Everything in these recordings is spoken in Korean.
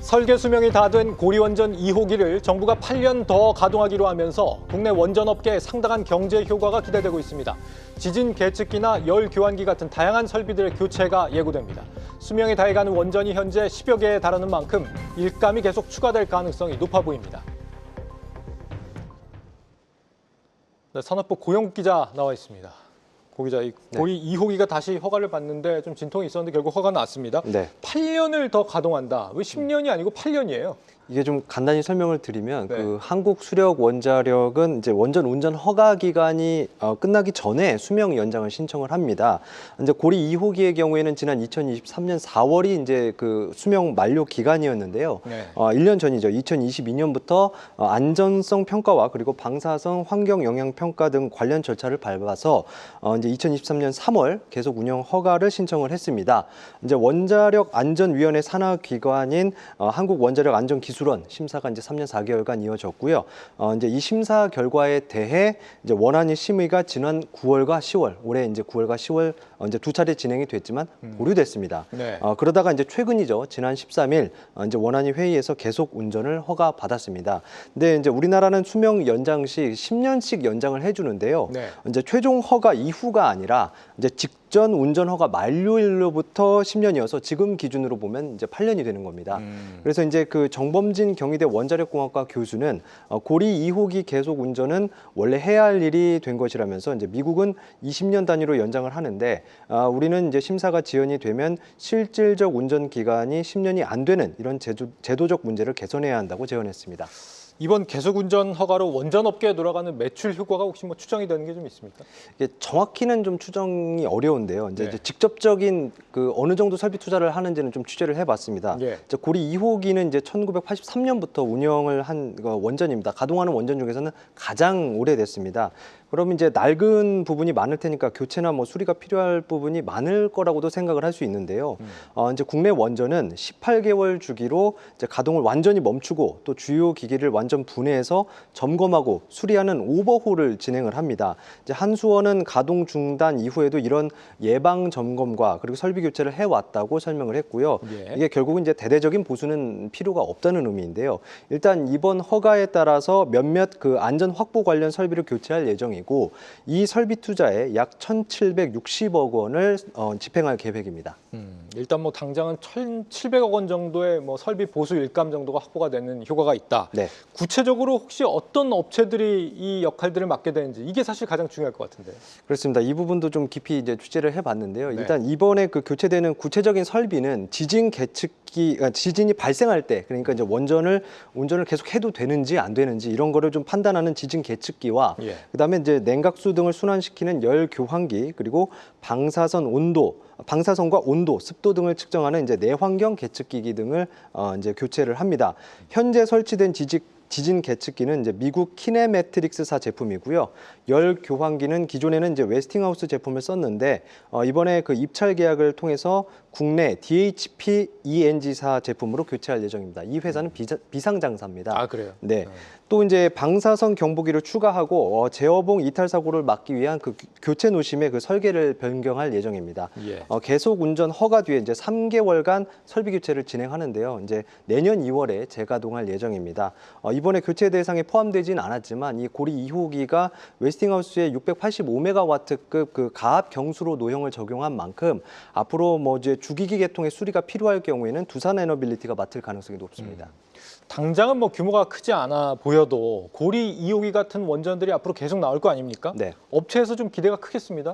설계 수명이 다 된 고리원전 2호기를 정부가 8년 더 가동하기로 하면서 국내 원전업계에 상당한 경제 효과가 기대되고 있습니다. 지진 계측기나 열 교환기 같은 다양한 설비들의 교체가 예고됩니다. 수명이 다해가는 원전이 현재 10여 개에 달하는 만큼 일감이 계속 추가될 가능성이 높아 보입니다. 네, 산업부 고영욱 기자 나와 있습니다. 고 기자, 고리 2호기가 다시 허가를 받는데 좀 진통이 있었는데 결국 허가 났습니다. 네. 8년을 더 가동한다. 왜 10년이 아니고 8년이에요? 이게 좀 간단히 설명을 드리면 네. 그 한국수력원자력은 이제 원전 운전 허가 기간이 끝나기 전에 수명 연장을 신청을 합니다. 이제 고리 2호기의 경우에는 지난 2023년 4월이 이제 그 수명 만료 기간이었는데요. 네. 1년 전이죠. 2022년부터 안전성 평가와 그리고 방사성 환경 영향 평가 등 관련 절차를 밟아서 이제 2023년 3월 계속 운영 허가를 신청을 했습니다. 이제 원자력 안전위원회 산하 기관인 한국원자력 안전기술원 심사가 이제 3년 4개월간 이어졌고요. 이제 이 심사 결과에 대해 이제 원안위 심의가 지난 9월과 10월, 올해 이제 9월과 10월 이제 두 차례 진행이 됐지만 보류됐습니다. 네. 그러다가 이제 최근이죠. 지난 13일 이제 원안위 회의에서 계속 운전을 허가받았습니다. 근데 이제 우리나라는 수명 연장 시 10년씩 연장을 해주는데요. 네. 이제 최종 허가 이후가 아니라 이제 직전 운전 허가 만료일로부터 10년이어서 지금 기준으로 보면 이제 8년이 되는 겁니다. 그래서 이제 그 정범진 경희대 원자력공학과 교수는 고리 2호기 계속 운전은 원래 해야 할 일이 된 것이라면서 이제 미국은 20년 단위로 연장을 하는데 우리는 이제 심사가 지연이 되면 실질적 운전 기간이 10년이 안 되는 이런 제도적 문제를 개선해야 한다고 제언했습니다. 이번 계속 운전 허가로 원전 업계에 돌아가는 매출 효과가 혹시 뭐 추정이 되는 게 좀 있습니까? 이게 정확히는 좀 추정이 어려운데요. 이제 네. 직접적인 그 어느 정도 설비 투자를 하는지는 좀 취재를 해봤습니다. 예. 이제 고리 2호기는 이제 1983년부터 운영을 한 원전입니다. 가동하는 원전 중에서는 가장 오래됐습니다. 그럼 이제 낡은 부분이 많을 테니까 교체나 뭐 수리가 필요할 부분이 많을 거라고도 생각을 할 수 있는데요. 이제 국내 원전은 18개월 주기로 이제 가동을 완전히 멈추고 또 주요 기기를 완전 분해해서 점검하고 수리하는 오버홀을 진행을 합니다. 이제 한수원은 가동 중단 이후에도 이런 예방 점검과 그리고 설비 교체를 해왔다고 설명을 했고요. 예. 이게 결국은 이제 대대적인 보수는 필요가 없다는 의미인데요. 일단 이번 허가에 따라서 몇몇 그 안전 확보 관련 설비를 교체할 예정이고 이 설비 투자에 약 1,760억 원을 집행할 계획입니다. 일단 뭐 당장은 1,700억 원 정도의 뭐 설비 보수 일감 정도가 확보가 되는 효과가 있다. 네. 구체적으로 혹시 어떤 업체들이 이 역할들을 맡게 되는지 이게 사실 가장 중요할 것 같은데. 그렇습니다. 이 부분도 좀 깊이 이제 취재를 해봤는데요. 네. 일단 이번에 그 교체되는 구체적인 설비는 지진 계측기, 지진이 발생할 때, 그러니까 이제 운전을 계속 해도 되는지 안 되는지 이런 거를 좀 판단하는 지진 계측기와 예. 그다음에 이제 냉각수 등을 순환시키는 열 교환기 그리고 방사선과 온도, 습도 등을 측정하는 이제 내환경 계측기기 등을 이제 교체를 합니다. 현재 설치된 지진 계측기는 이제 미국 키네매트릭스사 제품이고요. 열 교환기는 기존에는 이제 웨스팅하우스 제품을 썼는데 이번에 그 입찰 계약을 통해서 국내 DHP ENG사 제품으로 교체할 예정입니다. 이 회사는 비상장사입니다. 아, 그래요? 네. 또 이제 방사선 경보기를 추가하고 제어봉 이탈 사고를 막기 위한 그 교체 노심의 그 설계를 변경할 예정입니다. 예. 계속 운전 허가 뒤에 이제 3개월간 설비 교체를 진행하는데요. 이제 내년 2월에 재가동할 예정입니다. 이번에 교체 대상에 포함되진 않았지만 이 고리 2호기가 웨스팅하우스의 685메가와트급 그 가압 경수로 노형을 적용한 만큼 앞으로 뭐 이제 주기기 계통의 수리가 필요할 경우에는 두산 에너빌리티가 맡을 가능성이 높습니다. 당장은 뭐 규모가 크지 않아 보여도 고리 2호기 같은 원전들이 앞으로 계속 나올 거 아닙니까? 네. 업체에서 좀 기대가 크겠습니다.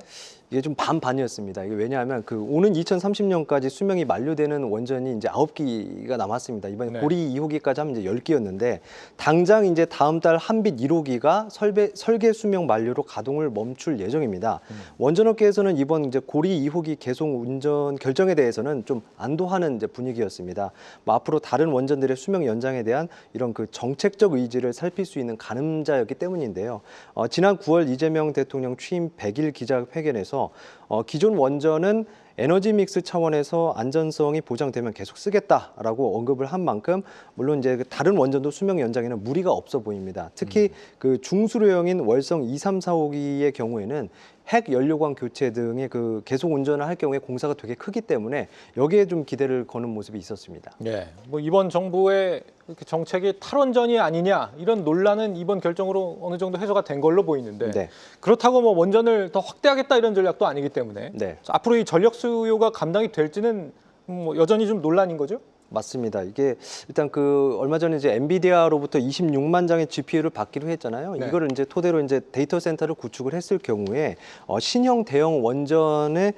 이게 좀 반반이었습니다. 이게 왜냐하면 그 오는 2030년까지 수명이 만료되는 원전이 이제 9기가 남았습니다. 이번에 네. 고리 2호기까지 하면 이제 10기였는데 당장 이제 다음 달 한빛 1호기가 설계 수명 만료로 가동을 멈출 예정입니다. 원전업계에서는 이번 이제 고리 2호기 계속 운전 결정에 대해서는 좀 안도하는 이제 분위기였습니다. 뭐 앞으로 다른 원전들의 수명 연장에 대한 이런 그 정책적 의지를 살필 수 있는 가늠자였기 때문인데요. 지난 9월 이재명 대통령 취임 100일 기자회견에서 기존 원전은 에너지 믹스 차원에서 안전성이 보장되면 계속 쓰겠다라고 언급을 한 만큼 물론 이제 다른 원전도 수명 연장에는 무리가 없어 보입니다. 특히 그 중수료형인 월성 2, 3, 4호기의 경우에는 핵 연료관 교체 등의 그 계속 운전을 할 경우에 공사가 되게 크기 때문에 여기에 좀 기대를 거는 모습이 있었습니다. 예, 뭐 이번 정부의 이렇게 정책이 탈원전이 아니냐 이런 논란은 이번 결정으로 어느 정도 해소가 된 걸로 보이는데 네. 그렇다고 뭐 원전을 더 확대하겠다 이런 전략도 아니기 때문에 네. 앞으로 이 전력 수요가 감당이 될지는 뭐 여전히 좀 논란인 거죠? 맞습니다. 이게 일단 그 얼마 전에 이제 엔비디아로부터 26만 장의 GPU를 받기로 했잖아요. 네. 이거를 이제 토대로 이제 데이터 센터를 구축을 했을 경우에 신형 대형 원전의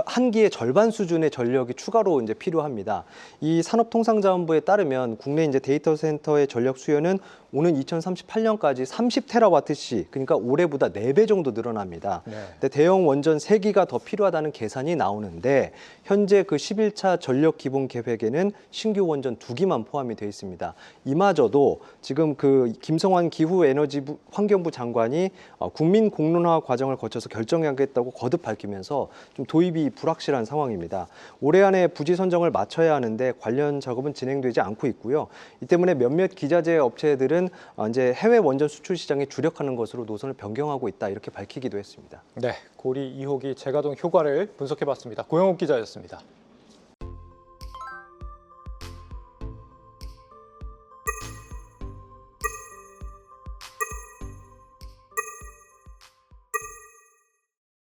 한 기의 절반 수준의 전력이 추가로 이제 필요합니다. 이 산업통상자원부에 따르면 국내 이제 데이터 센터의 전력 수요는 오는 2038년까지 30테라와트시, 그러니까 올해보다 4배 정도 늘어납니다. 네. 근데 대형 원전 3기가 더 필요하다는 계산이 나오는데 현재 그 11차 전력 기본 계획에는 신규 원전 2기만 포함이 되어 있습니다. 이마저도 지금 그 김성환 기후에너지 환경부 장관이 국민 공론화 과정을 거쳐서 결정하겠다고 거듭 밝히면서 좀 도입이 불확실한 상황입니다. 올해 안에 부지 선정을 마쳐야 하는데 관련 작업은 진행되지 않고 있고요. 이 때문에 몇몇 기자재 업체들은 이제 해외 원전 수출 시장에 주력하는 것으로 노선을 변경하고 있다 이렇게 밝히기도 했습니다. 네, 고리 2호기 재가동 효과를 분석해봤습니다. 고영욱 기자였습니다.